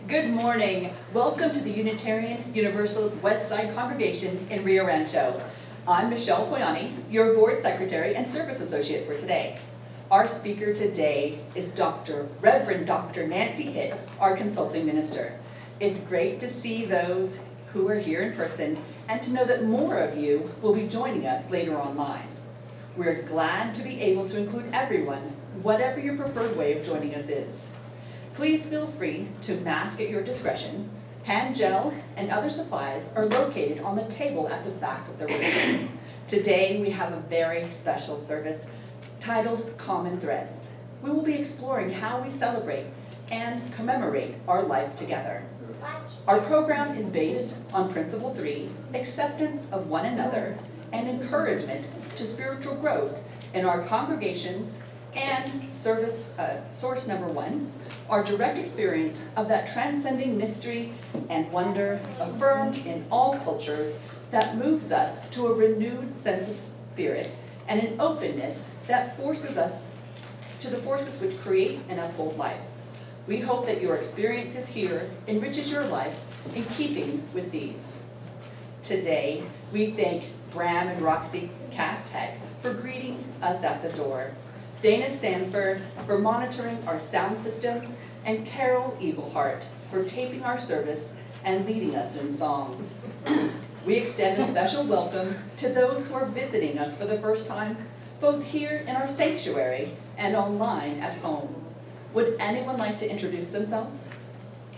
Good morning. Welcome to the Unitarian Universalist Westside congregation in Rio Rancho. I'm Michelle Poyani, your board secretary and service associate for today. Our speaker today is Reverend Dr. Nancy Hitt, our consulting minister. It's great to see those who are here in person and to know that more of you will be joining us later online. We're glad to be able to include everyone, whatever your preferred way of joining us is. Please feel free to mask at your discretion. Hand gel and other supplies are located on the table at the back of the room. Today we have a very special service titled Common Threads. We will be exploring how we celebrate and commemorate our life together. Our program is based on Principle 3, acceptance of one another and encouragement to spiritual growth in our congregations, and source number 1, our direct experience of that transcending mystery and wonder affirmed in all cultures that moves us to a renewed sense of spirit and an openness that forces us to the forces which create and uphold life. We hope that your experiences here enriches your life in keeping with these. Today, we thank Bram and Roxy Castheck for greeting us at the door, Dana Sanford for monitoring our sound system, and Carol Eaglehart for taping our service and leading us in song. We extend a special welcome to those who are visiting us for the first time, both here in our sanctuary and online at home. Would anyone like to introduce themselves?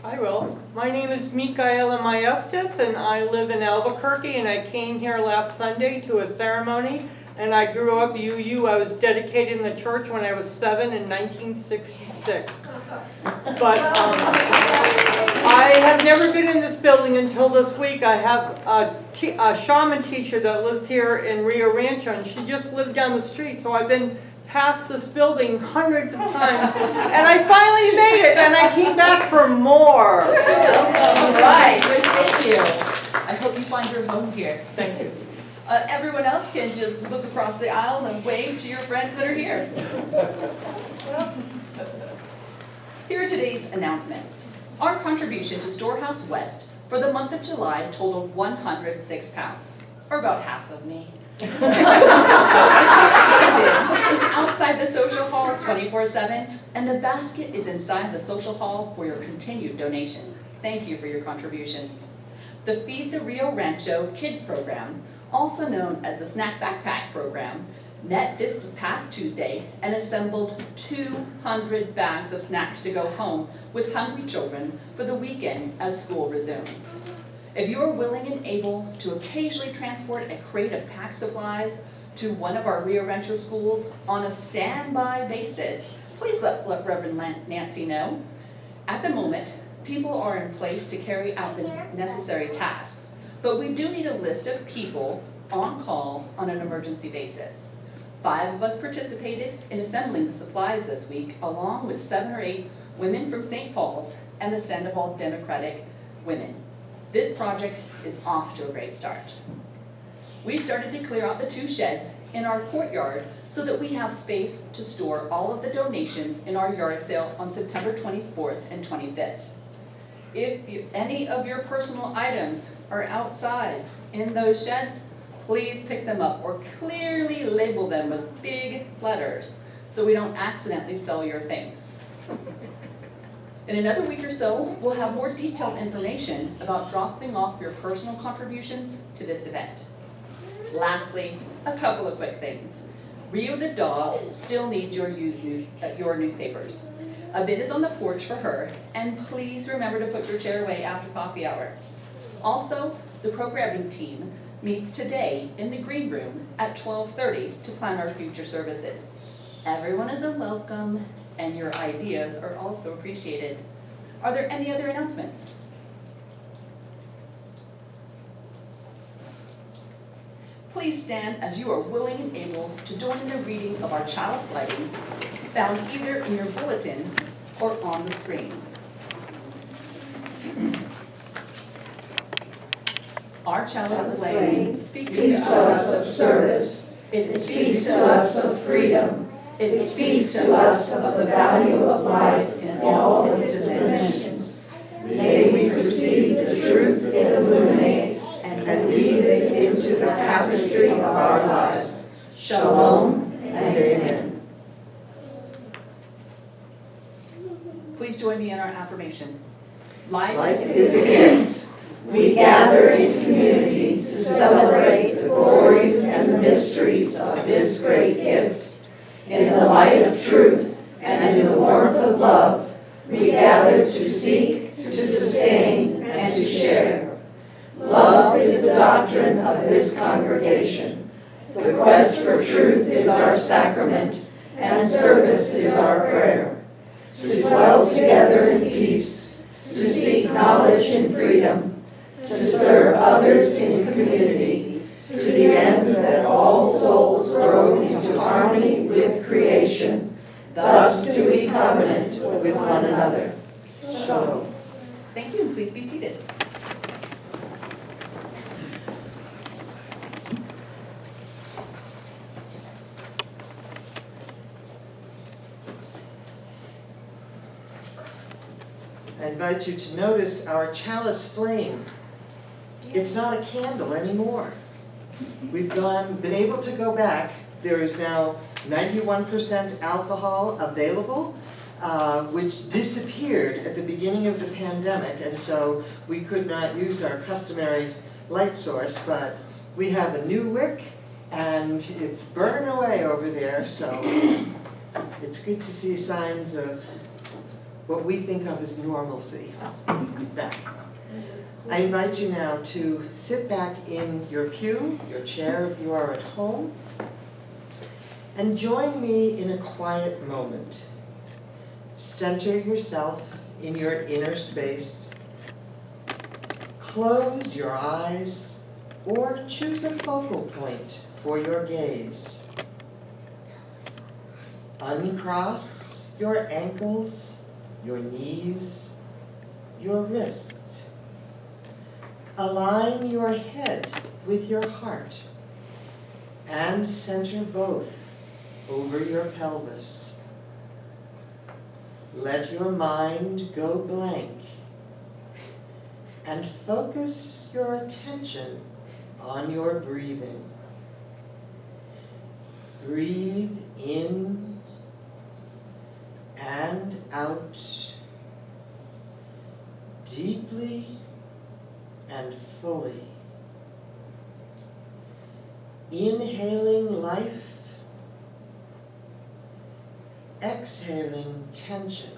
I will. My name is Micaela Maestas, and I live in Albuquerque, and I came here last Sunday to a ceremony, and I grew up UU. I was dedicated in the church when I was 7 in 1966. But I have never been in this building until this week. I have a shaman teacher that lives here in Rio Rancho, and she just lived down the street, so I've been past this building hundreds of times, and I finally made it, and I came back for more. All right, good, thank you. I hope you find your home here. Thank you. Everyone else can just look across the aisle and wave to your friends that are here. Here are today's announcements. Our contribution to Storehouse West for the month of July totaled 106 pounds, or about half of me. The collection bin is outside the social hall 24/7, and the basket is inside the social hall for your continued donations. Thank you for your contributions. The Feed the Rio Rancho Kids program, also known as the Snack Backpack program, met this past Tuesday and assembled 200 bags of snacks to go home with hungry children for the weekend as school resumes. If you are willing and able to occasionally transport a crate of packed supplies to one of our Rio Rancho schools on a standby basis, please let Reverend Nancy know. At the moment, people are in place to carry out the necessary tasks, but we do need a list of people on call on an emergency basis. 5 of us participated in assembling the supplies this week, along with 7 or 8 women from St. Paul's and the Sandoval Democratic Women. This project is off to a great start. We started to clear out the 2 sheds in our courtyard so that we have space to store all of the donations in our yard sale on September 24th and 25th. If any of your personal items are outside in those sheds, please pick them up or clearly label them with big letters so we don't accidentally sell your things. In another week or so, we'll have more detailed information about dropping off your personal contributions to this event. Lastly, a couple of quick things. Rio the dog still needs your newspapers. A bin is on the porch for her, and please remember to put your chair away after coffee hour. Also, the programming team meets today in the green room at 12:30 to plan our future services. Everyone is welcome, and your ideas are also appreciated. Are there any other announcements? Please stand as you are willing and able to join in the reading of our chalice lighting, found either in your bulletin or on the screen. Our chalice of lighting speaks to us of service. It speaks to us of freedom. It speaks to us of the value of life in all its dimensions. May we perceive the truth it illuminates and weave it into the tapestry of our lives. Shalom and amen. Please join me in our affirmation. Life is a gift. We gather in community to celebrate the glories and the mysteries of this great gift. In the light of truth and in the warmth of love, we gather to seek, to sustain, and to share. Love is the doctrine of this congregation. The quest for truth is our sacrament, and service is our prayer. To dwell together in peace, to seek knowledge in freedom, to serve others in community, to the end that all souls grow into harmony with creation. Thus do we covenant with one another. Shalom. Thank you, and please be seated. I invite you to notice our chalice flame. It's not a candle anymore. We've been able to go back. There is now 91% alcohol available, which disappeared at the beginning of the pandemic, and so we could not use our customary light source, but we have a new wick, and it's burning away over there, so it's good to see signs of what we think of as normalcy back. I invite you now to sit back in your pew, your chair if you are at home, and join me in a quiet moment. Center yourself in your inner space. Close your eyes or choose a focal point for your gaze. Uncross your ankles, your knees, your wrists. Align your head with your heart and center both over your pelvis. Let your mind go blank and focus your attention on your breathing. Breathe in and out, deeply and fully. Inhaling life, exhaling tension.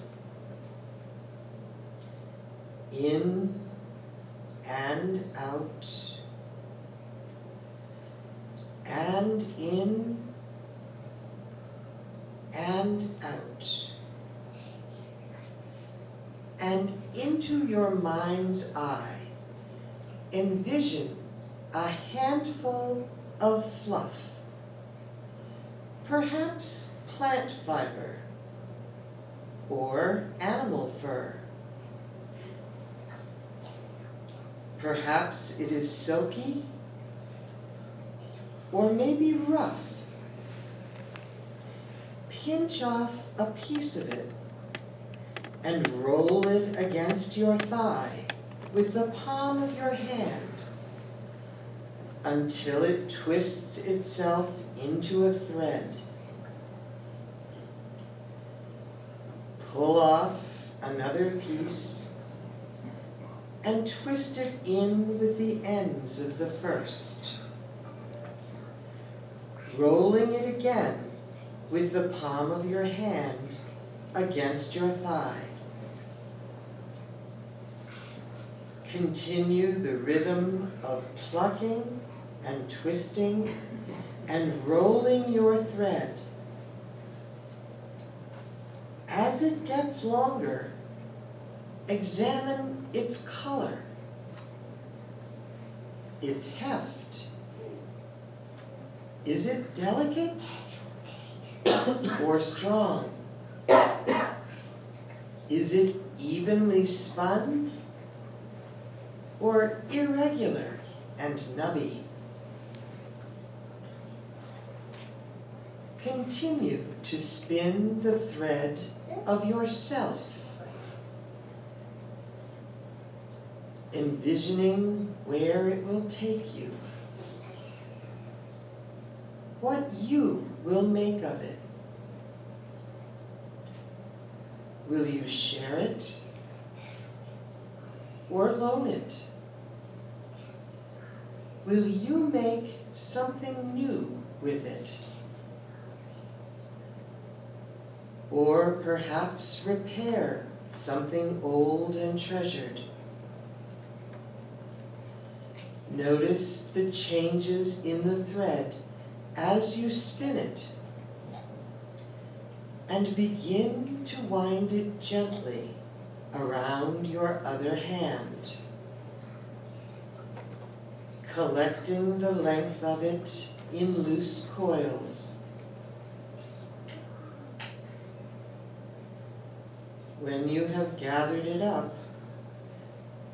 In and out, and in and out. And into your mind's eye, envision a handful of fluff, perhaps plant fiber or animal fur. Perhaps it is silky or maybe rough. Pinch off a piece of it and roll it against your thigh with the palm of your hand until it twists itself into a thread. Pull off another piece and twist it in with the ends of the first. Rolling it again with the palm of your hand against your thigh. Continue the rhythm of plucking and twisting and rolling your thread. As it gets longer, examine its color, its heft. Is it delicate or strong? Is it evenly spun or irregular and nubby? Continue to spin the thread of yourself. envisioning where it will take you, what you will make of it. Will you share it or loan it? Will you make something new with it? Or perhaps repair something old and treasured? Notice the changes in the thread as you spin it, and begin to wind it gently around your other hand, collecting the length of it in loose coils. When you have gathered it up,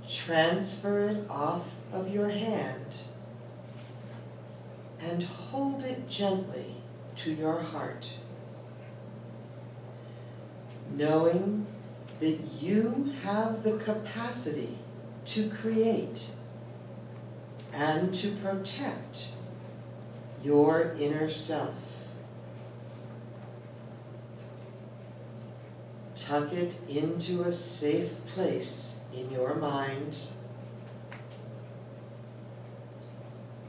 transfer it off of your hand and hold it gently to your heart, knowing that you have the capacity to create and to protect your inner self. Tuck it into a safe place in your mind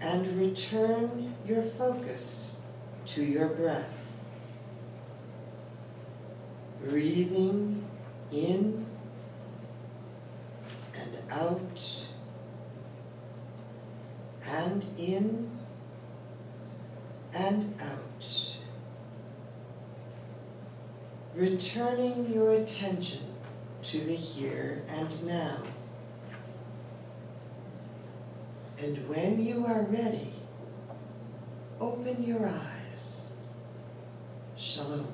and return your focus to your breath. Breathing in and out, and in and out. Returning your attention to the here and now. And when you are ready, open your eyes. Shalom.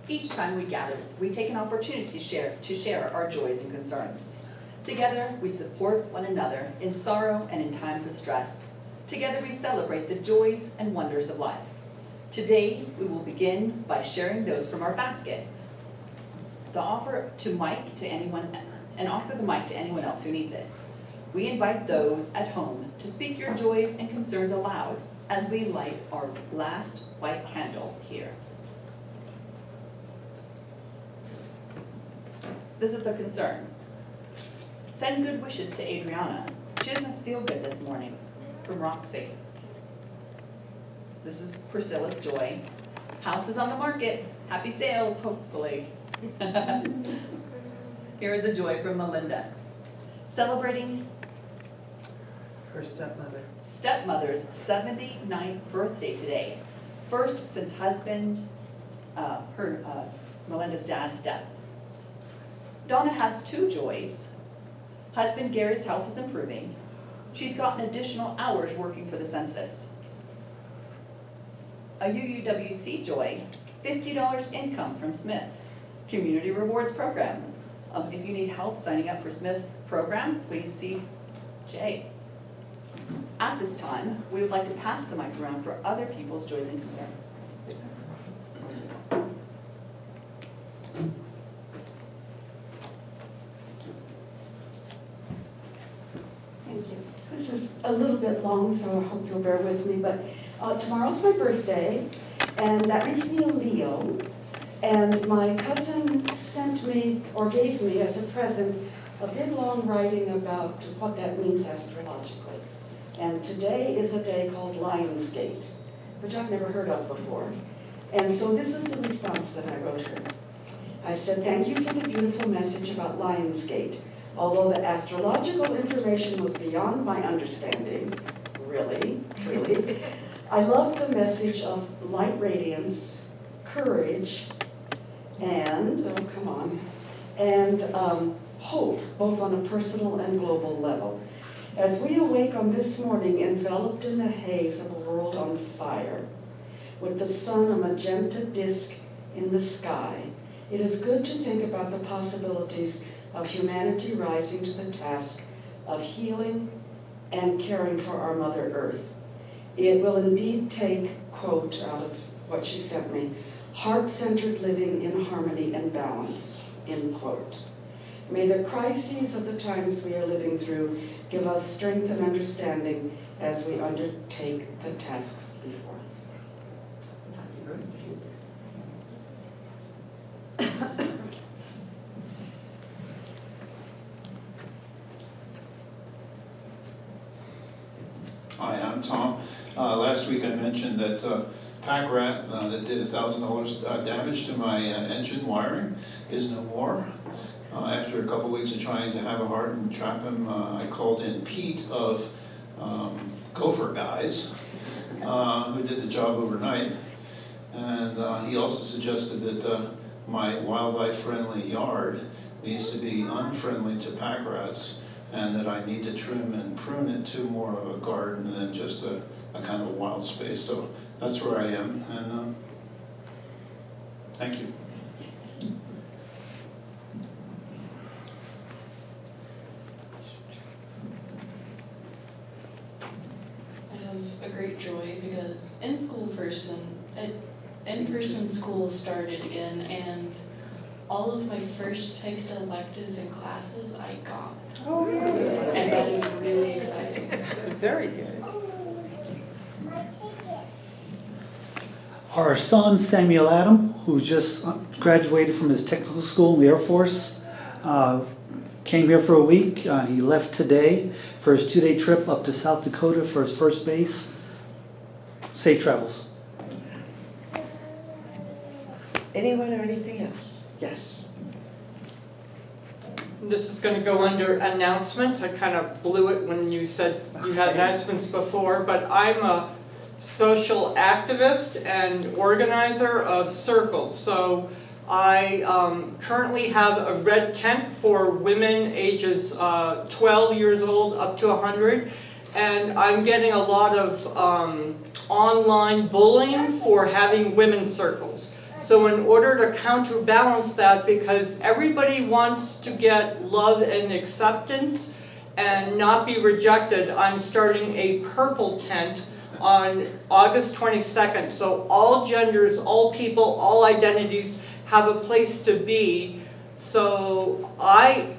Each time we gather, we take an opportunity to share our joys and concerns. Together, we support one another in sorrow and in times of stress. Together, we celebrate the joys and wonders of life. Today, we will begin by sharing those from our basket. Offer the mic to anyone else who needs it. We invite those at home to speak your joys and concerns aloud as we light our last white candle here. This is a concern. Send good wishes to Adriana. She doesn't feel good this morning. From Roxy. This is Priscilla's joy. House is on the market. Happy sales, hopefully. Here is a joy from Melinda. Celebrating Her stepmother. stepmother's 79th birthday today. First since Melinda's dad's death. Donna has two joys. Husband Gary's health is improving. She's gotten additional hours working for the census. A UUWC joy, $50 income from Smith's Community Rewards Program. If you need help signing up for Smith's program, please see Jay. At this time, we would like to pass the mic around for other people's joys and concerns. Thank you. This is a little bit long, so I hope you'll bear with me, but tomorrow's my birthday, and that makes me a Leo, and my cousin sent me, or gave me as a present, a big long writing about what that means astrologically. And today is a day called Lionsgate, which I've never heard of before. And so this is the response that I wrote her. I said, thank you for the beautiful message about Lionsgate. Although the astrological information was beyond my understanding, really, truly, I love the message of light radiance, courage, and, and hope, both on a personal and global level. As we awake on this morning, enveloped in the haze of a world on fire, with the sun a magenta disk in the sky, it is good to think about the possibilities of humanity rising to the task of healing and caring for our Mother Earth. It will indeed take, quote out of what she sent me, heart-centered living in harmony and balance, end quote. May the crises of the times we are living through give us strength and understanding as we undertake the tasks before us. Happy birthday. Hi, I'm Tom. Last week I mentioned that pack rat that did $1,000 damage to my engine wiring is no more. After a couple weeks of trying to have a heart and trap him, I called in Pete of Gopher Guys, who did the job overnight. And he also suggested that my wildlife-friendly yard needs to be unfriendly to pack rats, and that I need to trim and prune it to more of a garden than just a kind of a wild space. So that's where I am, and thank you. I have a great joy because in-person school started again, and all of my first picked electives and classes I got. Oh, yeah. And that is really exciting. Very good. Our son, Samuel Adam, who just graduated from his technical school in the Air Force, came here for a week. He left today for his 2-day trip up to South Dakota for his first base. Safe travels. Anyone or anything else? Yes. This is going to go under announcements. I kind of blew it when you said you had announcements before, but I'm a social activist and organizer of circles. So I currently have a red tent for women ages 12 years old up to 100. And I'm getting a lot of online bullying for having women's circles. So in order to counterbalance that, because everybody wants to get love and acceptance and not be rejected, I'm starting a purple tent on August 22nd. So all genders, all people, all identities have a place to be. So I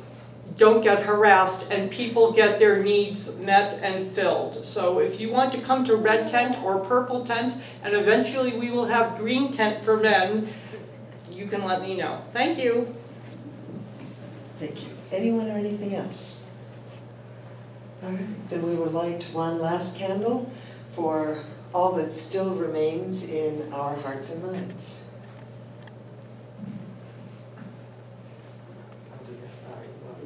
don't get harassed and people get their needs met and filled. So if you want to come to red tent or purple tent, and eventually we will have green tent for men, you can let me know. Thank you. Thank you. Anyone or anything else? All right, then we will light one last candle for all that still remains in our hearts and minds. I'll do that. All right, well.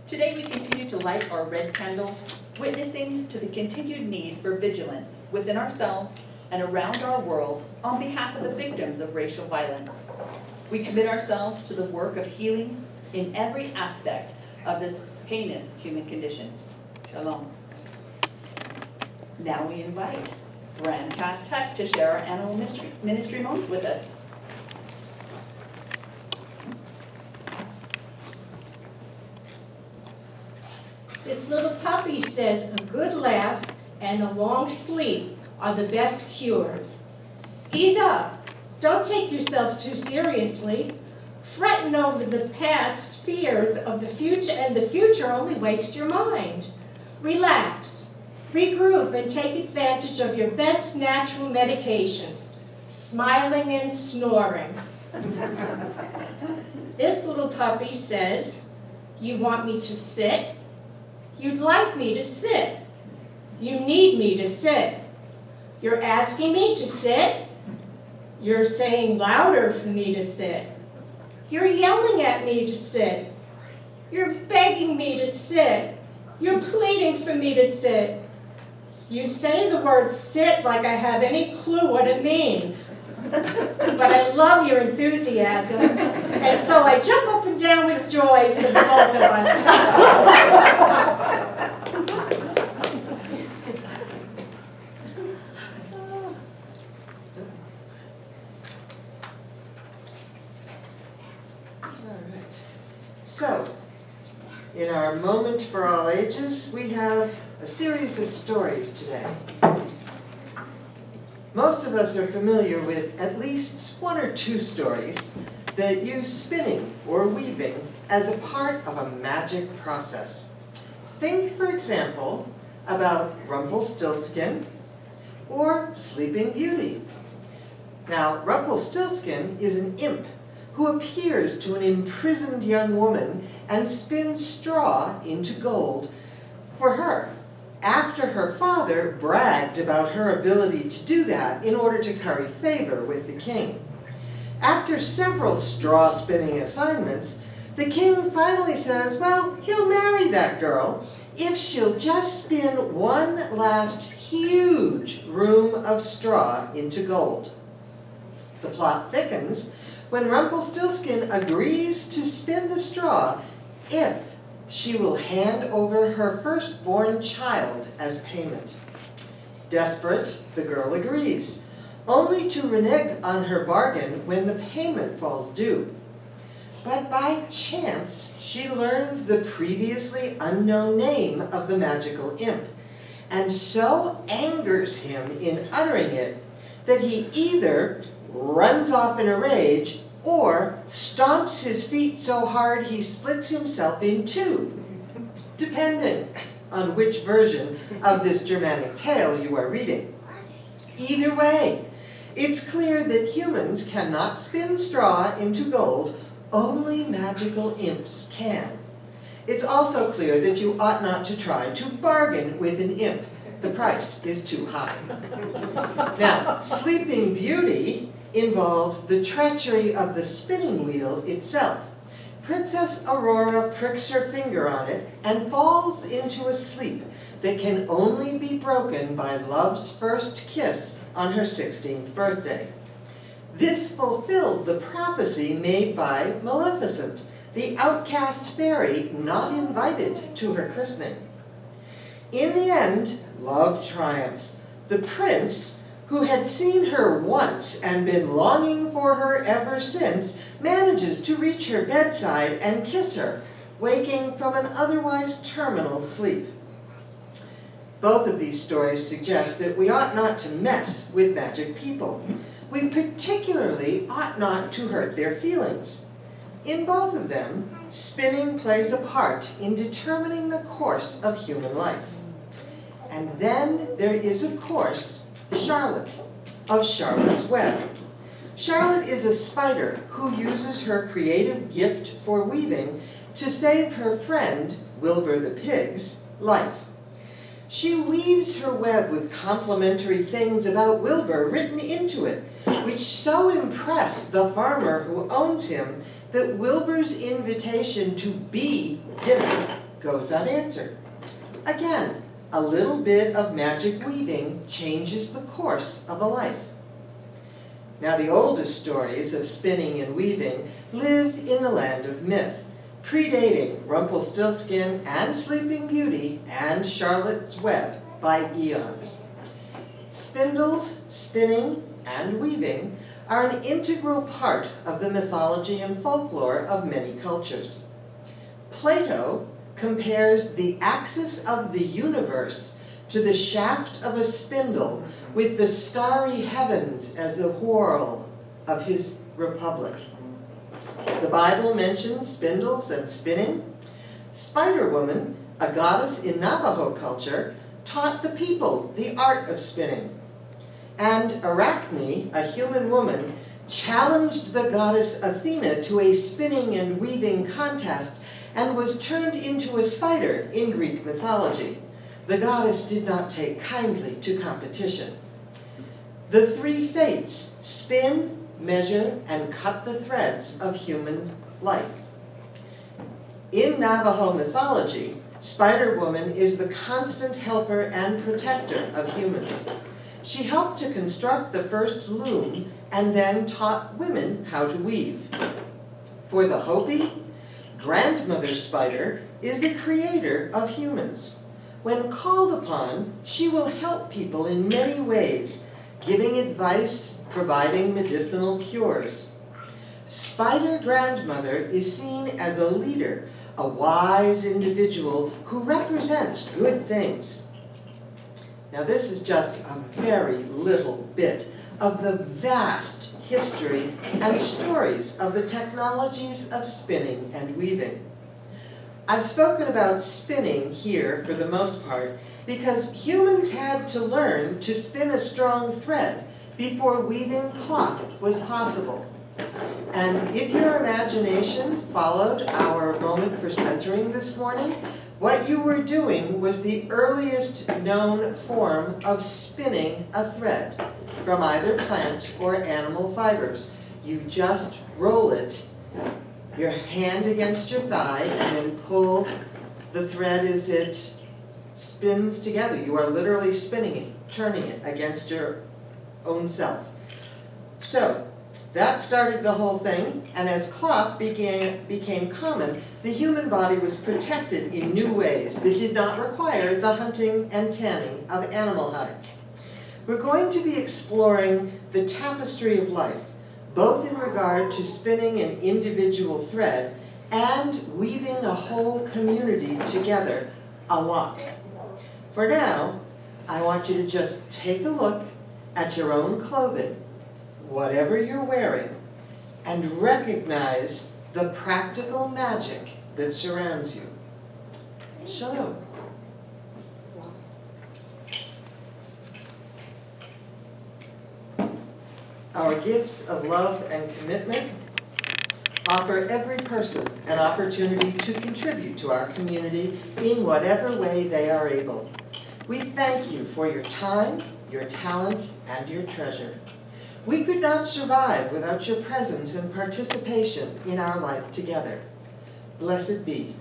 Today we continue to light our red candle, witnessing to the continued need for vigilance within ourselves and around our world on behalf of the victims of racial violence. We commit ourselves to the work of healing in every aspect of this heinous human condition. Shalom. Now we invite Bran Cast-Heck to share our animal ministry moment with us. This little puppy says a good laugh and a long sleep are the best cures. Ease up. Don't take yourself too seriously. Fretting over the past fears of the future and the future only waste your mind. Relax, regroup, and take advantage of your best natural medications, smiling and snoring. This little puppy says, you want me to sit? You'd like me to sit. You need me to sit. You're asking me to sit? You're saying louder for me to sit. You're yelling at me to sit. You're begging me to sit. You're pleading for me to sit. You say the word sit like I have any clue what it means. But I love your enthusiasm, and so I jump up and down with joy for the both of us. So, in our moment for all ages, we have a series of stories today. Most of us are familiar with at least one or two stories that use spinning or weaving as a part of a magic process. Think, for example, about Rumpelstiltskin or Sleeping Beauty. Now, Rumpelstiltskin is an imp who appears to an imprisoned young woman and spins straw into gold for her, after her father bragged about her ability to do that in order to curry favor with the king. After several straw spinning assignments, the king finally says, well, he'll marry that girl if she'll just spin one last huge room of straw into gold. The plot thickens when Rumpelstiltskin agrees to spin the straw if she will hand over her firstborn child as payment. Desperate, the girl agrees, only to renege on her bargain when the payment falls due. But by chance, she learns the previously unknown name of the magical imp, and so angers him in uttering it that he either runs off in a rage or stomps his feet so hard he splits himself in two, depending on which version of this Germanic tale you are reading. Either way, it's clear that humans cannot spin straw into gold, only magical imps can. It's also clear that you ought not to try to bargain with an imp. The price is too high. Now, Sleeping Beauty involves the treachery of the spinning wheel itself. Princess Aurora pricks her finger on it and falls into a sleep that can only be broken by love's first kiss on her 16th birthday. This fulfilled the prophecy made by Maleficent, the outcast fairy not invited to her christening. In the end, love triumphs. The prince, who had seen her once and been longing for her ever since, manages to reach her bedside and kiss her, waking from an otherwise terminal sleep. Both of these stories suggest that we ought not to mess with magic people. We particularly ought not to hurt their feelings. In both of them, spinning plays a part in determining the course of human life. And then there is, of course, Charlotte, of Charlotte's Web. Charlotte is a spider who uses her creative gift for weaving to save her friend, Wilbur the pig's, life. She weaves her web with complimentary things about Wilbur written into it, which so impress the farmer who owns him that Wilbur's invitation to be dinner goes unanswered. Again, a little bit of magic weaving changes the course of a life. Now, the oldest stories of spinning and weaving live in the land of myth, predating Rumpelstiltskin and Sleeping Beauty and Charlotte's Web by eons. Spindles, spinning, and weaving are an integral part of the mythology and folklore of many cultures. Plato compares the axis of the universe to the shaft of a spindle with the starry heavens as the whorl of his republic. The Bible mentions spindles and spinning. Spider-Woman, a goddess in Navajo culture, taught the people the art of spinning. And Arachne, a human woman, challenged the goddess Athena to a spinning and weaving contest and was turned into a spider in Greek mythology. The goddess did not take kindly to competition. The three fates: spin, measure, and cut the threads of human life. In Navajo mythology, Spider-Woman is the constant helper and protector of humans. She helped to construct the first loom and then taught women how to weave. For the Hopi, grandmother spider is the creator of humans. When called upon, she will help people in many ways, giving advice, providing medicinal cures. Spider grandmother is seen as a leader, a wise individual who represents good things. Now this is just a very little bit of the vast history and stories of the technologies of spinning and weaving. I've spoken about spinning here for the most part because humans had to learn to spin a strong thread before weaving cloth was possible. And if your imagination followed our moment for centering this morning, what you were doing was the earliest known form of spinning a thread from either plant or animal fibers. You just roll it, your hand against your thigh, and then pull the thread as it spins together. You are literally spinning it, turning it against your own self. So that started the whole thing, and as cloth became common, the human body was protected in new ways that did not require the hunting and tanning of animal hides. We're going to be exploring the tapestry of life, both in regard to spinning an individual thread and weaving a whole community together a lot. For now, I want you to just take a look at your own clothing, whatever you're wearing, and recognize the practical magic that surrounds you. Shalom. Our gifts of love and commitment offer every person an opportunity to contribute to our community in whatever way they are able. We thank you for your time, your talent, and your treasure. We could not survive without your presence and participation in our life together. Blessed be.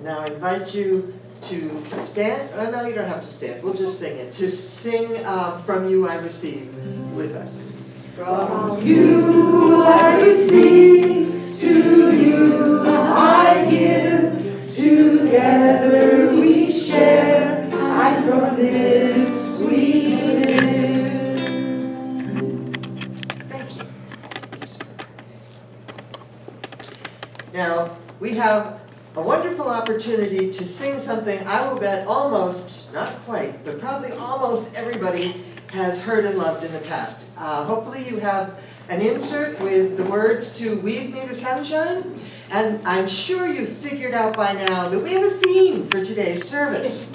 Now I invite you to stand. Oh, no, you don't have to stand. We'll just sing it. To sing From You I Receive with us. From you I receive, to you I give, together we share, and from this we live. Thank you. Now, we have a wonderful opportunity to sing something I will bet almost, not quite, but probably almost everybody has heard and loved in the past. Hopefully you have an insert with the words to Weave Me the Sunshine, and I'm sure you've figured out by now that we have a theme for today's service.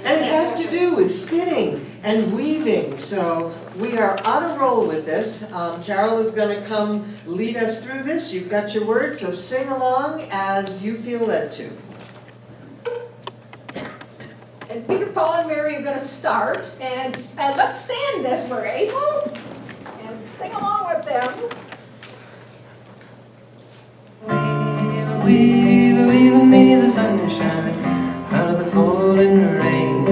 And it has to do with spinning and weaving, so we are on a roll with this. Carol is going to come lead us through this. You've got your words, so sing along as you feel led to. And Peter, Paul, and Mary are going to start, and let's stand as we're able, and sing along with them. Weave, weave me the sunshine out of the falling rain.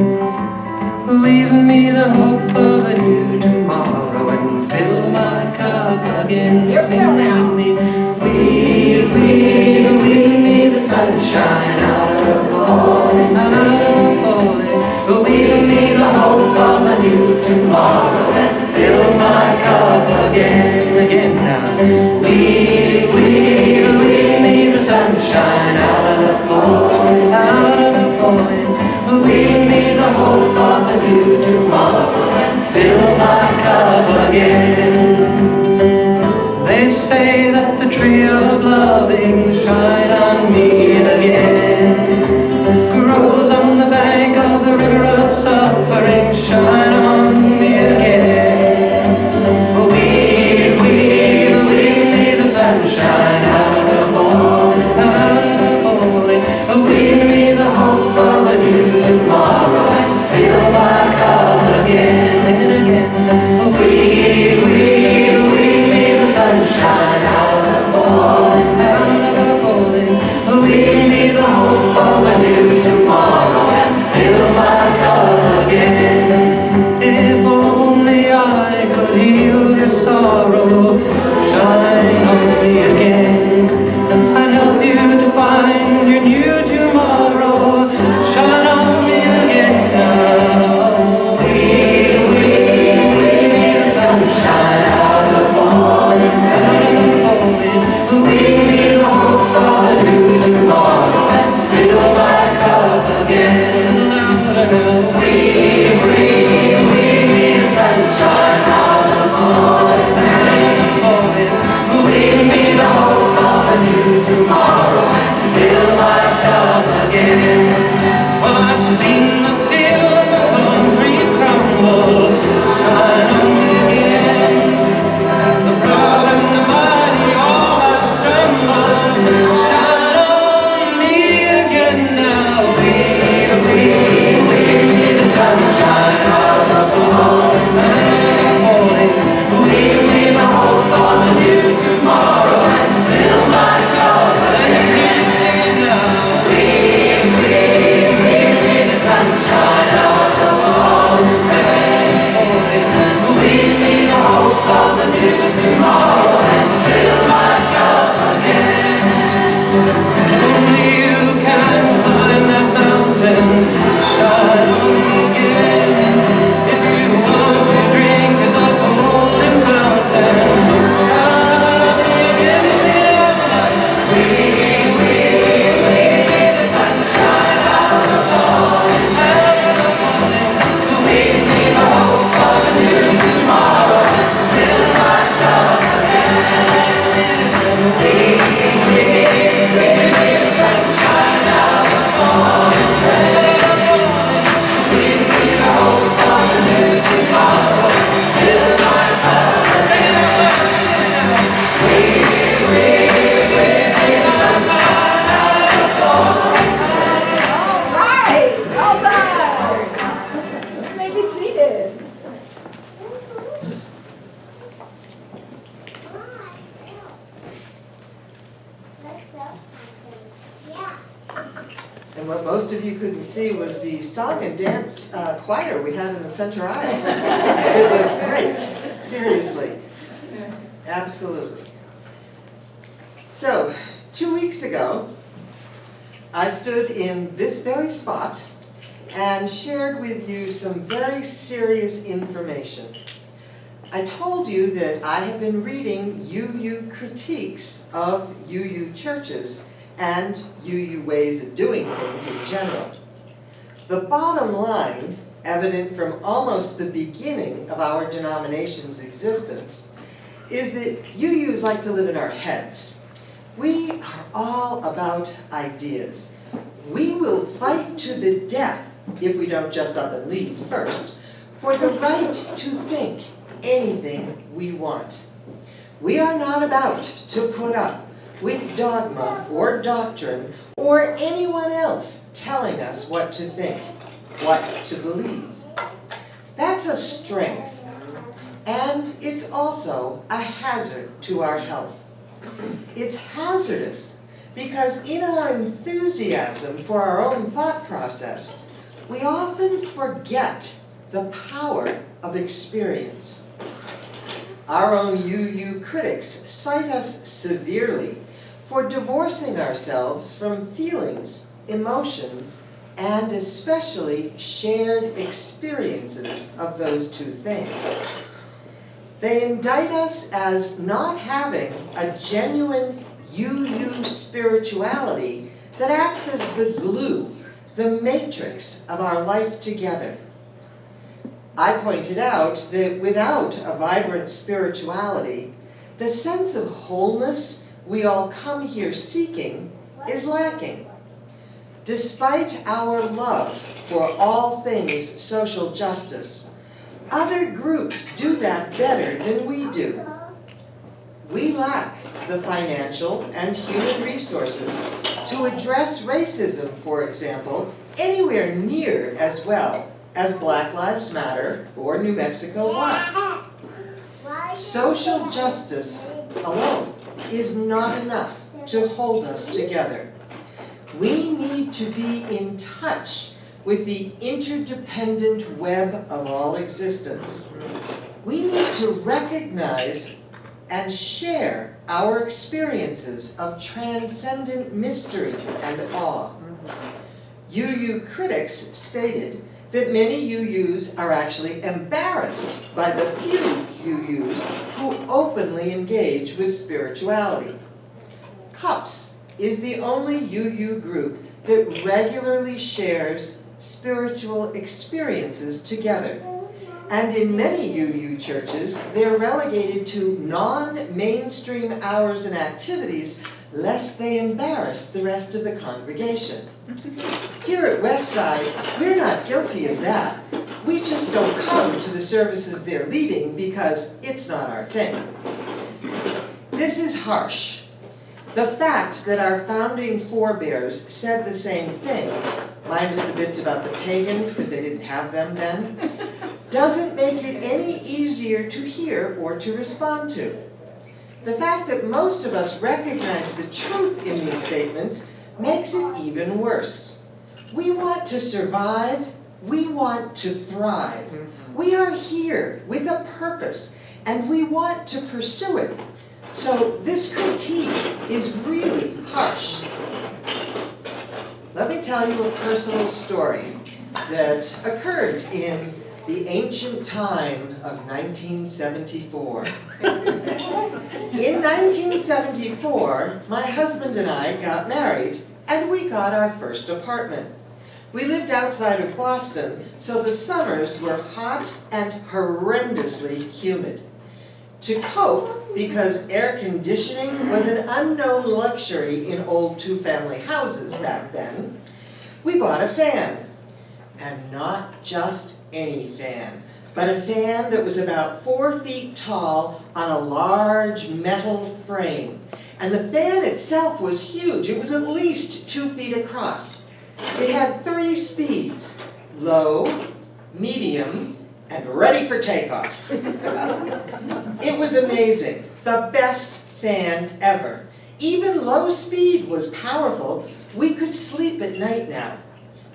Weave me the hope of a new tomorrow and fill my cup again. Sing with me. Weave, weave, weave me the sunshine out of the falling rain. Weave me the hope of a new tomorrow and fill my cup again now. Weave, weave, weave me the sunshine out of the falling. Weave me the hope of a new tomorrow and fill my cup again. They say that the tree of loving shine on me again grows on the bank of the river of suffering. Shine on me again. And what most of you couldn't see was the song and dance choir we had in the center aisle. It was great, seriously. Absolutely. So, 2 weeks ago, I stood in this very spot and shared with you some very serious information. I told you that I have been reading UU critiques of UU churches and UU ways of doing things in general. The bottom line, evident from almost the beginning of our denomination's existence, is that UUs like to live in our heads. We are all about ideas. We will fight to the death, if we don't just up and leave first, for the right to think anything we want. We are not about to put up with dogma or doctrine or anyone else telling us what to think, what to believe. That's a strength, and it's also a hazard to our health. It's hazardous because in our enthusiasm for our own thought process, we often forget the power of experience. Our own UU critics cite us severely for divorcing ourselves from feelings, emotions, and especially shared experiences of those two things. They indict us as not having a genuine UU spirituality that acts as the glue, the matrix of our life together. I pointed out that without a vibrant spirituality, the sense of wholeness we all come here seeking is lacking. Despite our love for all things social justice, other groups do that better than we do. We lack the financial and human resources to address racism, for example, anywhere near as well as Black Lives Matter or New Mexico Black. Social justice alone is not enough to hold us together. We need to be in touch with the interdependent web of all existence. We need to recognize and share our experiences of transcendent mystery and awe. UU critics stated that many UUs are actually embarrassed by the few UUs who openly engage with spirituality. CUPS is the only UU group that regularly shares spiritual experiences together. And in many UU churches, they're relegated to non-mainstream hours and activities lest they embarrass the rest of the congregation. Here at Westside, we're not guilty of that. We just don't come to the services they're leading because it's not our thing. This is harsh. The fact that our founding forebears said the same thing, minus the bits about the pagans because they didn't have them then, doesn't make it any easier to hear or to respond to. The fact that most of us recognize the truth in these statements makes it even worse. We want to survive, we want to thrive. We are here with a purpose, and we want to pursue it. So this critique is really harsh. Let me tell you a personal story that occurred in the ancient time of 1974. In 1974, my husband and I got married, and we got our first apartment. We lived outside of Boston, so the summers were hot and horrendously humid. To cope, because air conditioning was an unknown luxury in old two-family houses back then, we bought a fan. And not just any fan, but a fan that was about 4 feet tall on a large metal frame. And the fan itself was huge. It was at least 2 feet across. It had 3 speeds: low, medium, and ready for takeoff. It was amazing. The best fan ever. Even low speed was powerful, We could sleep at night now.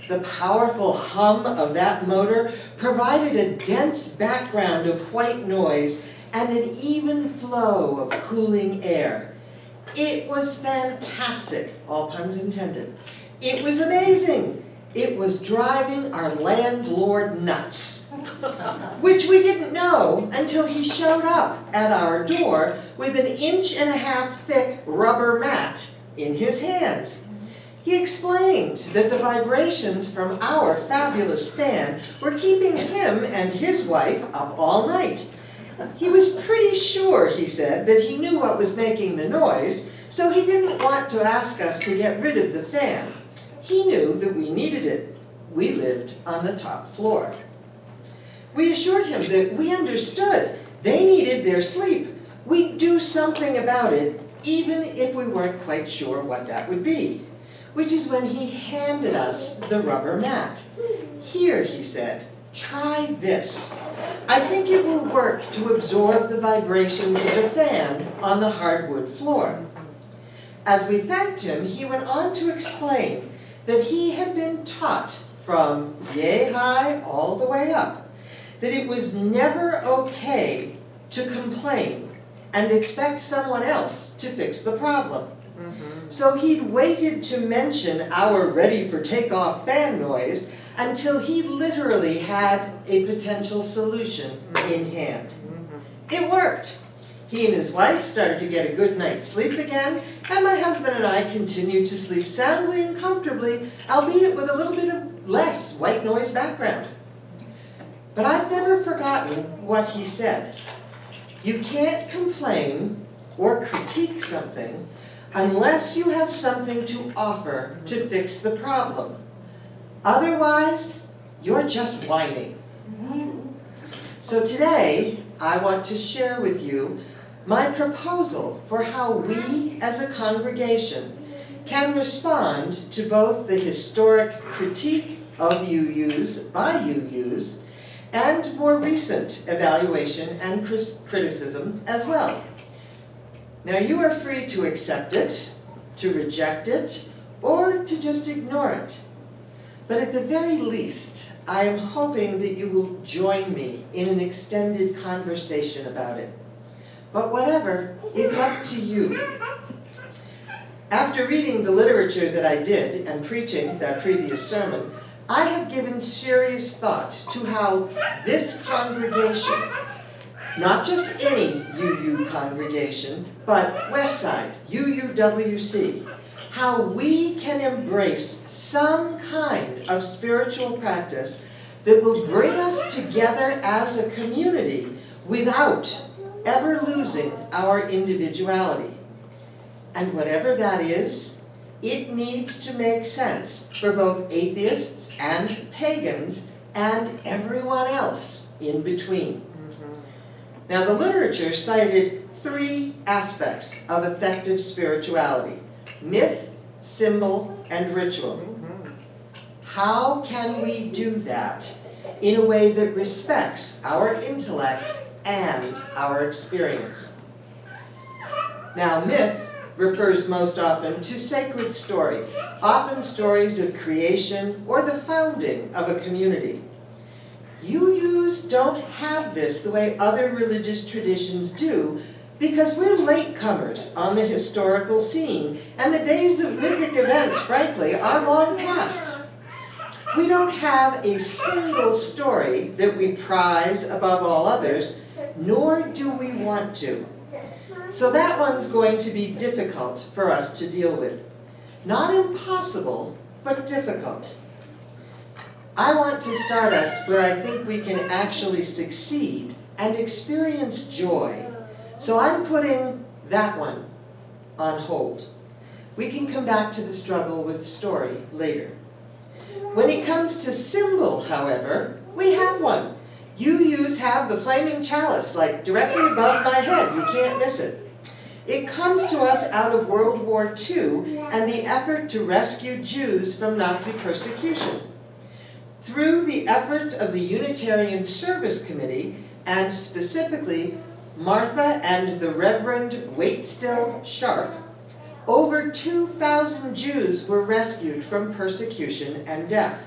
The powerful hum of that motor provided a dense background of white noise and an even flow of cooling air. It was fantastic, all puns intended. It was amazing. It was driving our landlord nuts, which we didn't know until he showed up at our door with an 1.5 inch thick rubber mat in his hands. He explained that the vibrations from our fabulous fan were keeping him and his wife up all night. He was pretty sure, he said, that he knew what was making the noise, so he didn't want to ask us to get rid of the fan. He knew that we needed it. We lived on the top floor. We assured him that we understood they needed their sleep. We'd do something about it, even if we weren't quite sure what that would be. Which is when he handed us the rubber mat. Here, he said, try this. I think it will work to absorb the vibrations of the fan on the hardwood floor. As we thanked him, he went on to explain that he had been taught from yay high all the way up that it was never okay to complain and expect someone else to fix the problem. So he'd waited to mention our ready-for-takeoff fan noise until he literally had a potential solution in hand. It worked. He and his wife started to get a good night's sleep again, and my husband and I continued to sleep soundly and comfortably, albeit with a little bit of less white noise background. But I've never forgotten what he said. You can't complain or critique something unless you have something to offer to fix the problem. Otherwise, you're just whining. So today, I want to share with you my proposal for how we as a congregation can respond to both the historic critique of UUs by UUs and more recent evaluation and criticism as well. Now you are free to accept it, to reject it, or to just ignore it. But at the very least, I am hoping that you will join me in an extended conversation about it. But whatever, it's up to you. After reading the literature that I did and preaching that previous sermon, I have given serious thought to how this congregation, not just any UU congregation, but Westside, UUWC, how we can embrace some kind of spiritual practice that will bring us together as a community without ever losing our individuality. And whatever that is, it needs to make sense for both atheists and pagans and everyone else in between. Now, the literature cited 3 aspects of effective spirituality: myth, symbol, and ritual. How can we do that in a way that respects our intellect and our experience? Now, myth refers most often to sacred story, often stories of creation or the founding of a community. UUs don't have this the way other religious traditions do, because we're latecomers on the historical scene, and the days of mythic events, frankly, are long past. We don't have a single story that we prize above all others, nor do we want to. So that one's going to be difficult for us to deal with. Not impossible, but difficult. I want to start us where I think we can actually succeed and experience joy. So I'm putting that one on hold. We can come back to the struggle with story later. When it comes to symbol, however, we have one. UUs have the flaming chalice, like directly above my head. You can't miss it. It comes to us out of World War II and the effort to rescue Jews from Nazi persecution. Through the efforts of the Unitarian Service Committee, and specifically Martha and the Reverend Waitstill Sharp, over 2,000 Jews were rescued from persecution and death.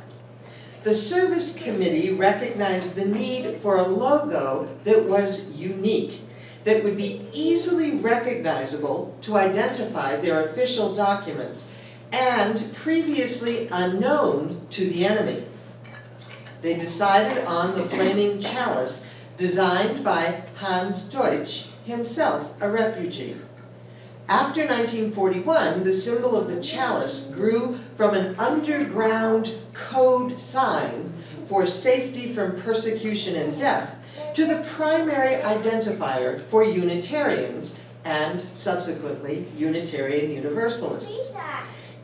The service committee recognized the need for a logo that was unique, that would be easily recognizable to identify their official documents and previously unknown to the enemy. They decided on the flaming chalice designed by Hans Deutsch, himself a refugee. After 1941, the symbol of the chalice grew from an underground code sign for safety from persecution and death to the primary identifier for Unitarians and subsequently Unitarian Universalists.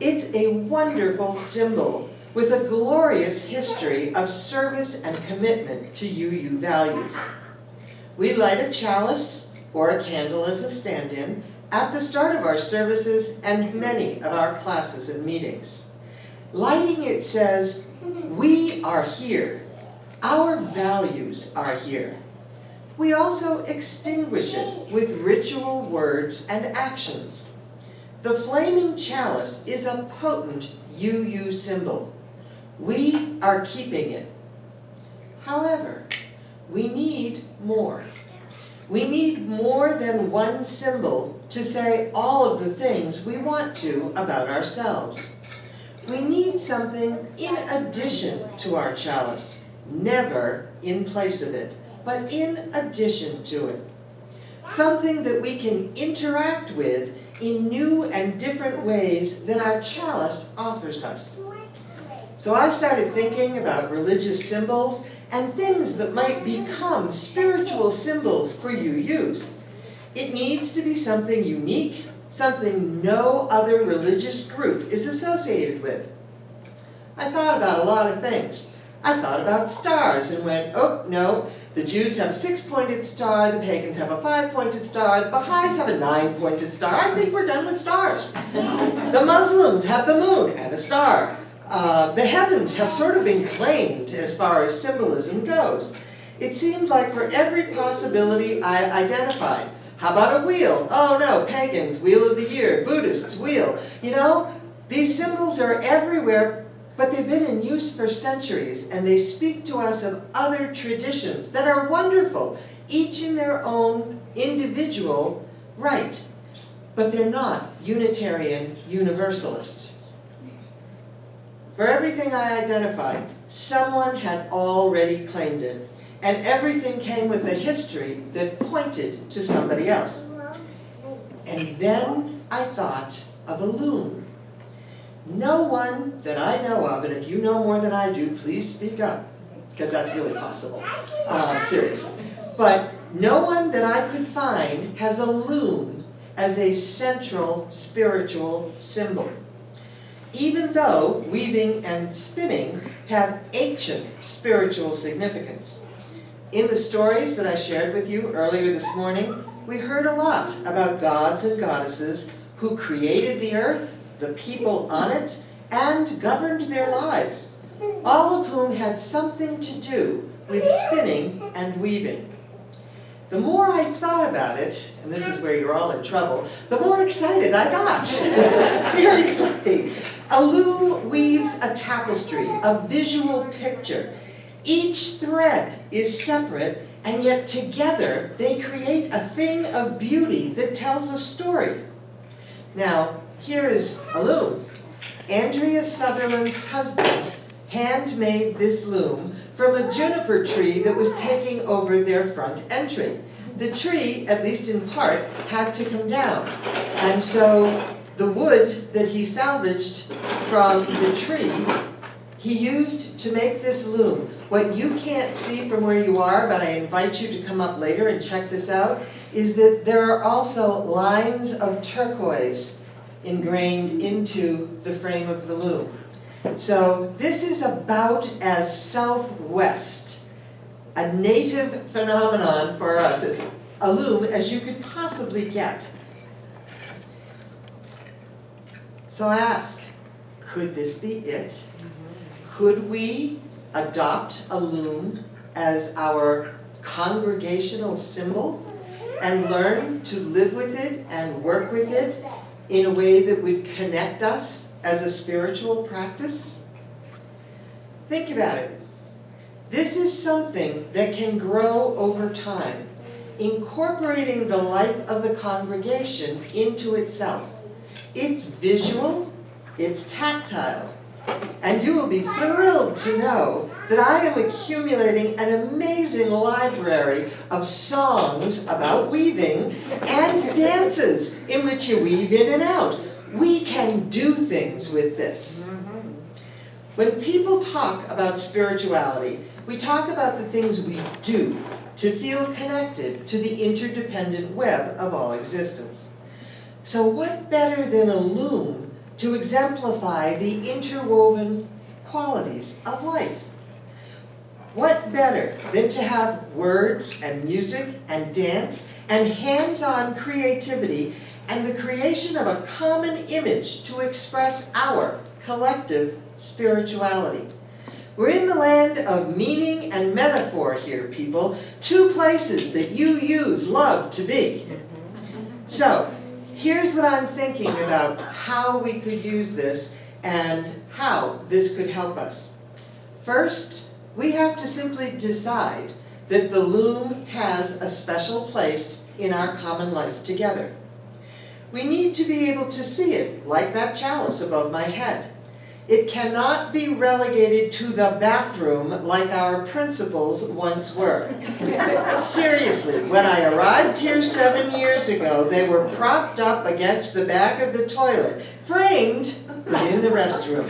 It's a wonderful symbol with a glorious history of service and commitment to UU values. We light a chalice or a candle as a stand-in at the start of our services and many of our classes and meetings. Lighting it says, we are here. Our values are here. We also extinguish it with ritual words and actions. The flaming chalice is a potent UU symbol. We are keeping it. However, we need more. We need more than one symbol to say all of the things we want to about ourselves. We need something in addition to our chalice, never in place of it, but in addition to it. Something that we can interact with in new and different ways than our chalice offers us. So I started thinking about religious symbols and things that might become spiritual symbols for UUs. It needs to be something unique, something no other religious group is associated with. I thought about a lot of things. I thought about stars and went, oh no, the Jews have a 6-pointed star, the pagans have a 5-pointed star, the Baha'is have a 9-pointed star. I think we're done with stars. The Muslims have the moon and a star. The heavens have sort of been claimed as far as symbolism goes. It seemed like for every possibility I identified. How about a wheel? Oh no, pagans, wheel of the year, Buddhists, wheel. You know, these symbols are everywhere, but they've been in use for centuries, and they speak to us of other traditions that are wonderful, each in their own individual right. But they're not Unitarian Universalist. For everything I identified, someone had already claimed it, and everything came with a history that pointed to somebody else. And then I thought of a loom. No one that I know of, and if you know more than I do, please speak up, because that's really possible, seriously. But no one that I could find has a loom as a central spiritual symbol. Even though weaving and spinning have ancient spiritual significance. In the stories that I shared with you earlier this morning, we heard a lot about gods and goddesses who created the earth, the people on it, and governed their lives, all of whom had something to do with spinning and weaving. The more I thought about it, and this is where you're all in trouble, the more excited I got. Seriously. A loom weaves a tapestry, a visual picture. Each thread is separate, and yet together they create a thing of beauty that tells a story. Now, here is a loom. Andrea Sutherland's husband handmade this loom from a juniper tree that was taking over their front entry. The tree, at least in part, had to come down. And so the wood that he salvaged from the tree, he used to make this loom. What you can't see from where you are, but I invite you to come up later and check this out, is that there are also lines of turquoise ingrained into the frame of the loom. So this is about as Southwest, a native phenomenon for us as a loom as you could possibly get. So I ask, could this be it? Could we adopt a loom as our congregational symbol and learn to live with it and work with it in a way that would connect us as a spiritual practice? Think about it. This is something that can grow over time, incorporating the life of the congregation into itself. It's visual, it's tactile, and you will be thrilled to know that I am accumulating an amazing library of songs about weaving and dances in which you weave in and out. We can do things with this. When people talk about spirituality, we talk about the things we do to feel connected to the interdependent web of all existence. So what better than a loom to exemplify the interwoven qualities of life? What better than to have words and music and dance and hands-on creativity and the creation of a common image to express our collective spirituality? We're in the land of meaning and metaphor here, people. Two places that UUs love to be. So, here's what I'm thinking about how we could use this and how this could help us. First, we have to simply decide that the loom has a special place in our common life together. We need to be able to see it, like that chalice above my head. It cannot be relegated to the bathroom like our principals once were. Seriously, when I arrived here 7 years ago, they were propped up against the back of the toilet, framed, but in the restroom.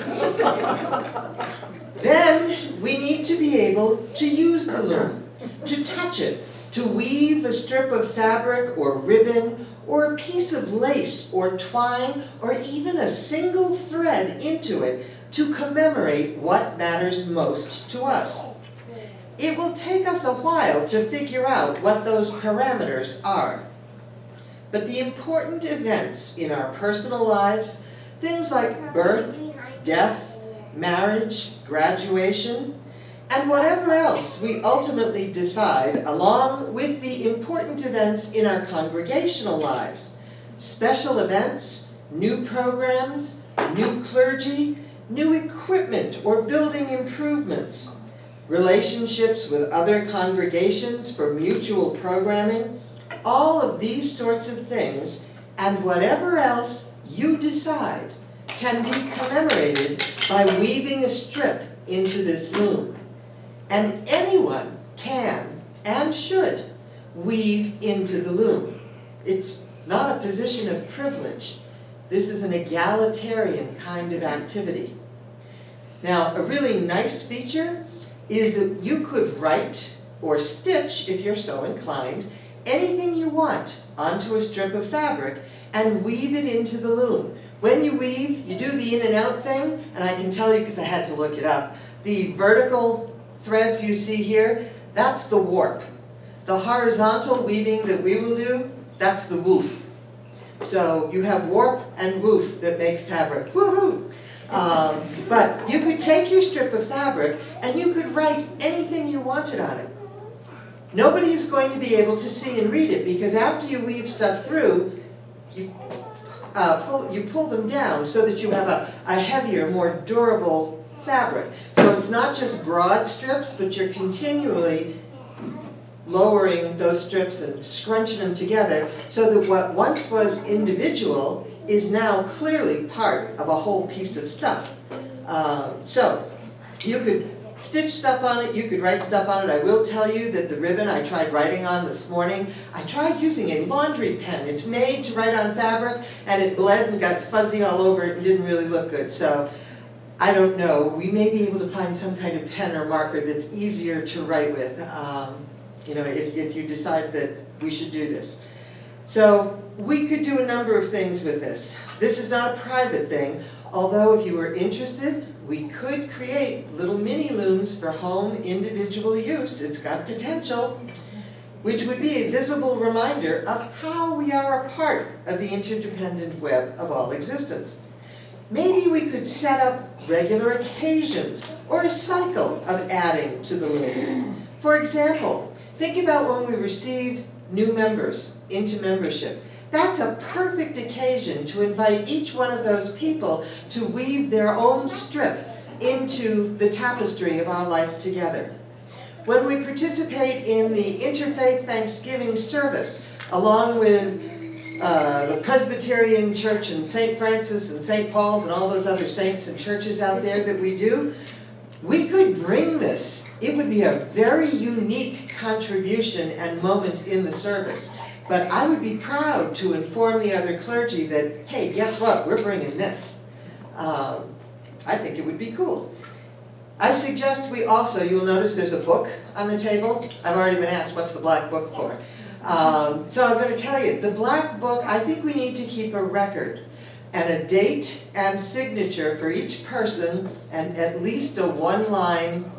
Then we need to be able to use the loom, to touch it, to weave a strip of fabric or ribbon or a piece of lace or twine or even a single thread into it to commemorate what matters most to us. It will take us a while to figure out what those parameters are. But the important events in our personal lives, things like birth, death, marriage, graduation, and whatever else we ultimately decide, along with the important events in our congregational lives, special events, new programs, new clergy, new equipment or building improvements, relationships with other congregations for mutual programming, all of these sorts of things, and whatever else you decide, can be commemorated by weaving a strip into this loom. And anyone can and should weave into the loom. It's not a position of privilege. This is an egalitarian kind of activity. Now, a really nice feature is that you could write or stitch, if you're so inclined, anything you want onto a strip of fabric and weave it into the loom. When you weave, you do the in and out thing, and I can tell you because I had to look it up. The vertical threads you see here, that's the warp. The horizontal weaving that we will do, that's the woof. So you have warp and woof that make fabric. Woohoo! But you could take your strip of fabric and you could write anything you wanted on it. Nobody is going to be able to see and read it because after you weave stuff through, you pull them down so that you have a heavier, more durable fabric. So it's not just broad strips, but you're continually lowering those strips and scrunching them together so that what once was individual is now clearly part of a whole piece of stuff. So you could stitch stuff on it, you could write stuff on it. I will tell you that the ribbon I tried writing on this morning, I tried using a laundry pen. It's made to write on fabric, and it bled and got fuzzy all over it and didn't really look good. So I don't know. We may be able to find some kind of pen or marker that's easier to write with, you know, if you decide that we should do this. So we could do a number of things with this. This is not a private thing, although if you were interested, we could create little mini looms for home individual use. It's got potential, which would be a visible reminder of how we are a part of the interdependent web of all existence. Maybe we could set up regular occasions or a cycle of adding to the loom. For example, think about when we receive new members into membership. That's a perfect occasion to invite each one of those people to weave their own strip into the tapestry of our life together. When we participate in the Interfaith Thanksgiving service, along with the Presbyterian Church and St. Francis and St. Paul's and all those other saints and churches out there that we do, we could bring this. It would be a very unique contribution and moment in the service. But I would be proud to inform the other clergy that, hey, guess what? We're bringing this. I think it would be cool. I suggest we also, you'll notice there's a book on the table. I've already been asked, what's the black book for? So I'm going to tell you, the black book, I think we need to keep a record and a date and signature for each person and at least a one-line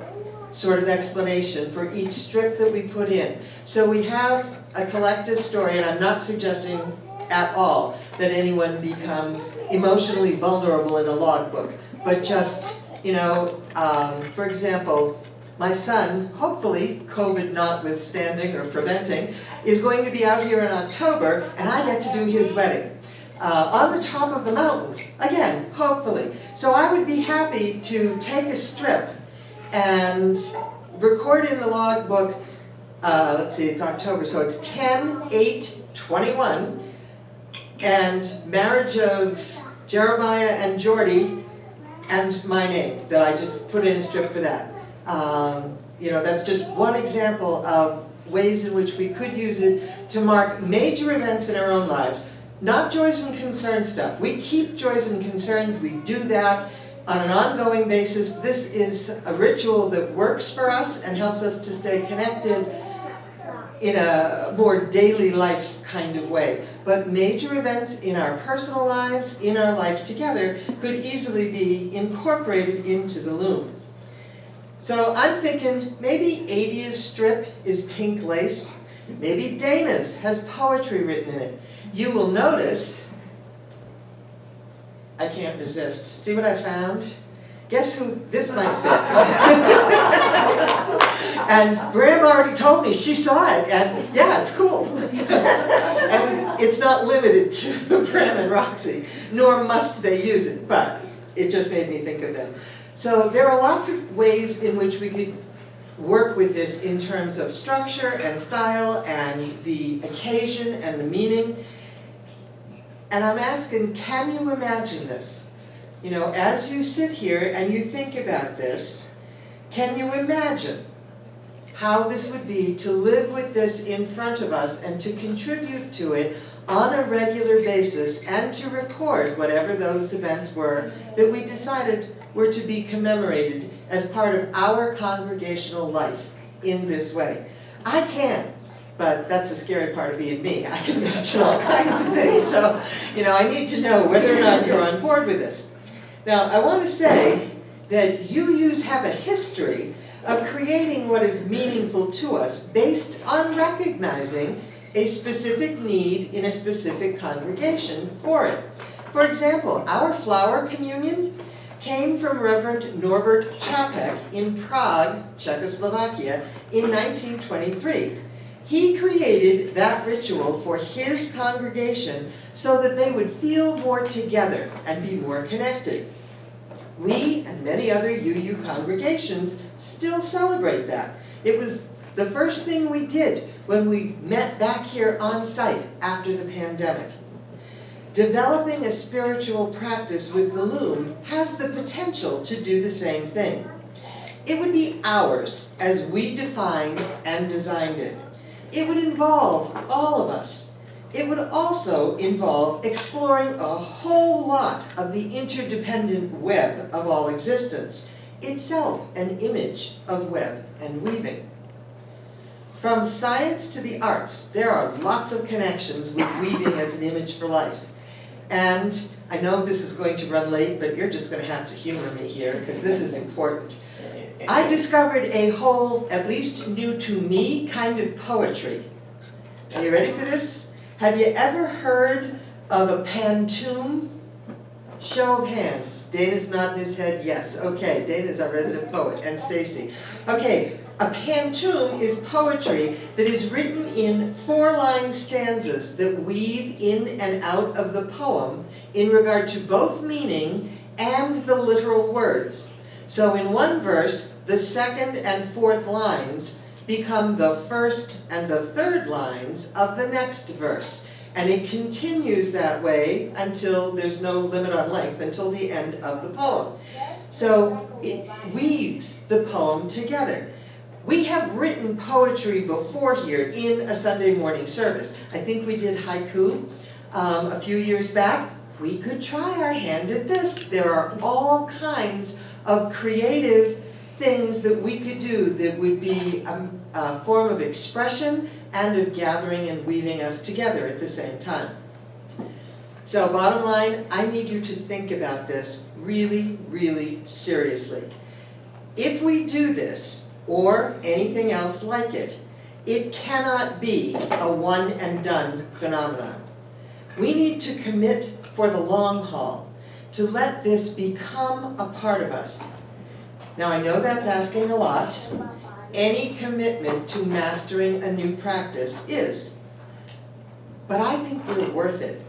sort of explanation for each strip that we put in. So we have a collective story, and I'm not suggesting at all that anyone become emotionally vulnerable in a logbook, but just, you know, for example, my son, hopefully COVID notwithstanding or preventing, is going to be out here in October, and I get to do his wedding. On the top of the mountains, again, hopefully. So I would be happy to take a strip and record in the logbook, let's see, it's October, so it's 10/8/21, and marriage of Jeremiah and Jordy, and my name, that I just put in a strip for that. You know, that's just one example of ways in which we could use it to mark major events in our own lives. Not joys and concerns stuff. We keep joys and concerns, we do that on an ongoing basis. This is a ritual that works for us and helps us to stay connected in a more daily life kind of way. But major events in our personal lives, in our life together, could easily be incorporated into the loom. So I'm thinking maybe Adia's strip is pink lace. Maybe Dana's has poetry written in it. You will notice, I can't resist. See what I found? Guess who this might fit? And Bram already told me, she saw it, and yeah, it's cool. And it's not limited to Bram and Roxy, nor must they use it, but it just made me think of them. So there are lots of ways in which we could work with this in terms of structure and style and the occasion and the meaning. And I'm asking, can you imagine this? You know, as you sit here and you think about this, can you imagine how this would be to live with this in front of us and to contribute to it on a regular basis and to record whatever those events were that we decided were to be commemorated as part of our congregational life in this way? I can. But that's the scary part of being me. I can imagine all kinds of things. So, you know, I need to know whether or not you're on board with this. Now, I want to say that UUs have a history of creating what is meaningful to us based on recognizing a specific need in a specific congregation for it. For example, our flower communion came from Reverend Norbert Čapek in Prague, Czechoslovakia, in 1923. He created that ritual for his congregation so that they would feel more together and be more connected. We and many other UU congregations still celebrate that. It was the first thing we did when we met back here on site after the pandemic. Developing a spiritual practice with the loom has the potential to do the same thing. It would be ours as we defined and designed it. It would involve all of us. It would also involve exploring a whole lot of the interdependent web of all existence, itself an image of web and weaving. From science to the arts, there are lots of connections with weaving as an image for life. And I know this is going to run late, but you're just going to have to humor me here because this is important. I discovered a whole, at least new to me, kind of poetry. Are you ready for this? Have you ever heard of a pantoum? Show of hands. Dana's nodding his head, yes. Okay, Dana's our resident poet, and Stacy. Okay, A pantoum is poetry that is written in 4-line stanzas that weave in and out of the poem in regard to both meaning and the literal words. So in one verse, the second and fourth lines become the first and the third lines of the next verse. And it continues that way until there's no limit on length, until the end of the poem. So it weaves the poem together. We have written poetry before here in a Sunday morning service. I think we did haiku a few years back. We could try our hand at this. There are all kinds of creative things that we could do that would be a form of expression and of gathering and weaving us together at the same time. So bottom line, I need you to think about this really, really seriously. If we do this, or anything else like it, it cannot be a one and done phenomenon. We need to commit for the long haul, to let this become a part of us. Now I know that's asking a lot. Any commitment to mastering a new practice is. But I think we're worth it.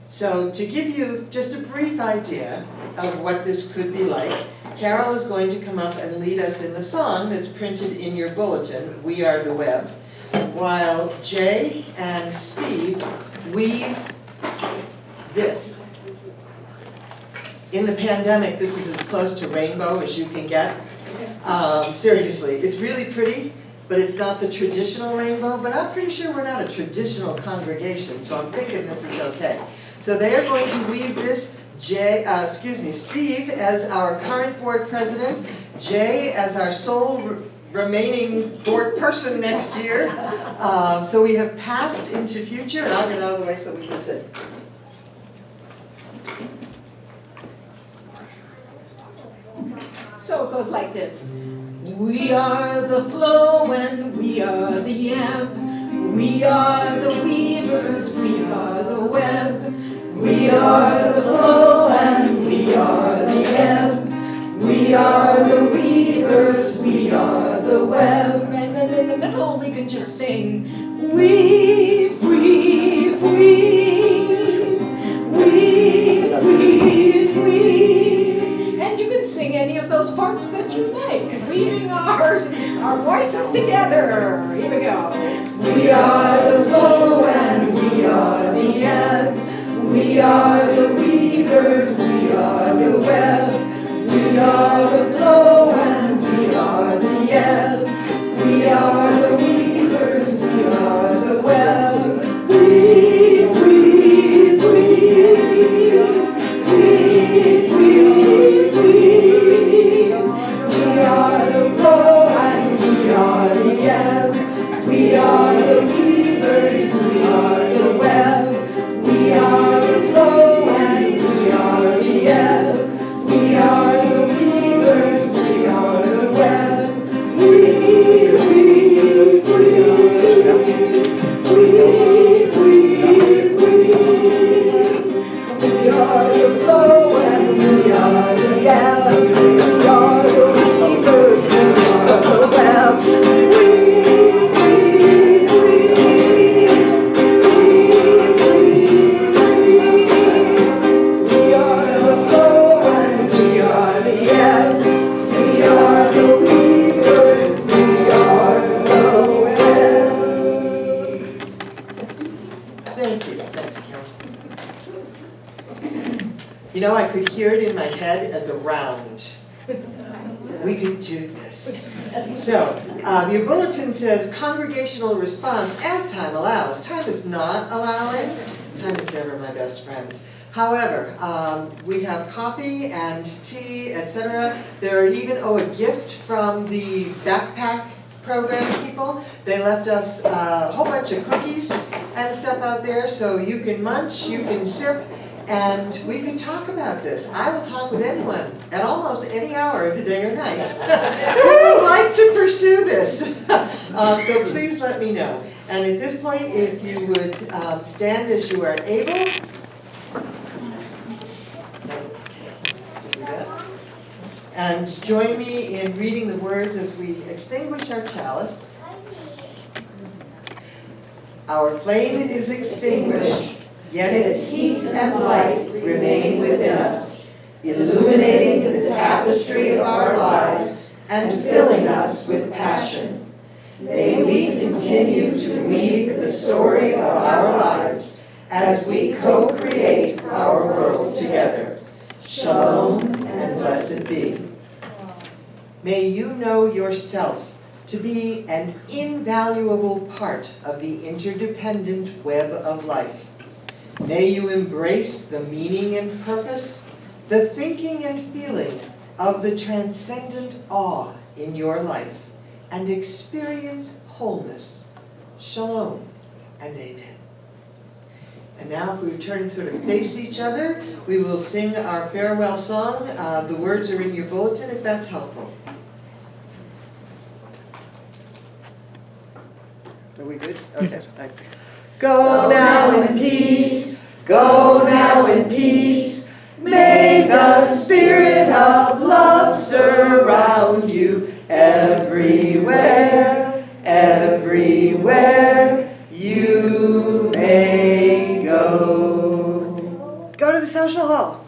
So to give you just a brief idea of what this could be like, Carol is going to come up and lead us in the song that's printed in your bulletin, We Are the Web, while Jay and Steve weave this. In the pandemic, this is as close to rainbow as you can get. Seriously, it's really pretty, but it's not the traditional rainbow, but I'm pretty sure we're not a traditional congregation, so I'm thinking this is okay. So they are going to weave this, Steve as our current board president, Jay as our sole remaining board person next year. So we have passed into future, and I'll get out of the way so we can sit. So it goes like this. We are the flow and we are the ebb. We are the weavers, we are the web. We are the flow and we are the ebb. We are the weavers, we are the web. And then in the middle we could just sing, weave, weave, weave. Weave, weave, weave. And you can sing any of those parts that you like, weaving our voices together. Here we go. We are the flow and we are the ebb. We are the weavers, we are the web. We are the flow and we are the ebb. We are the weavers, we are the web. Weave, weave, weave. Weave, weave, weave. We are the flow and we are the ebb. We are the weavers, we are the web. We are the flow and we are the ebb. We are the weavers, we are the web. Weave, weave, weave. Weave, weave, weave. We are the flow and we are the ebb. We are the weavers, we are the web. Weave, weave, weave. Weave, weave, weave. We are the flow and we are the ebb. We are the weavers, we are the web. Thank you. Thanks, Carol. You know, I could hear it in my head as a round. We could do this. So, your bulletin says congregational response as time allows. Time is not allowing. Time is never my best friend. However, we have coffee and tea, etc. There are even, a gift from the backpack program people. They left us a whole bunch of cookies and stuff out there, so you can munch, you can sip, and we can talk about this. I will talk with anyone at almost any hour of the day or night who would like to pursue this. So please let me know. And at this point, if you would stand as you are able. And join me in reading the words as we extinguish our chalice. Our flame is extinguished, yet its heat and light remain within us, illuminating the tapestry of our lives and filling us with passion. May we continue to weave the story of our lives as we co-create our world together. Shalom and blessed be. May you know yourself to be an invaluable part of the interdependent web of life. May you embrace the meaning and purpose, the thinking and feeling of the transcendent awe in your life, and experience wholeness. Shalom and amen. And now if we turn and sort of face each other, we will sing our farewell song. The words are in your bulletin if that's helpful. Are we good? Okay. Go now in peace, go now in peace. May the spirit of love surround you everywhere, everywhere you may go. Go to the social hall.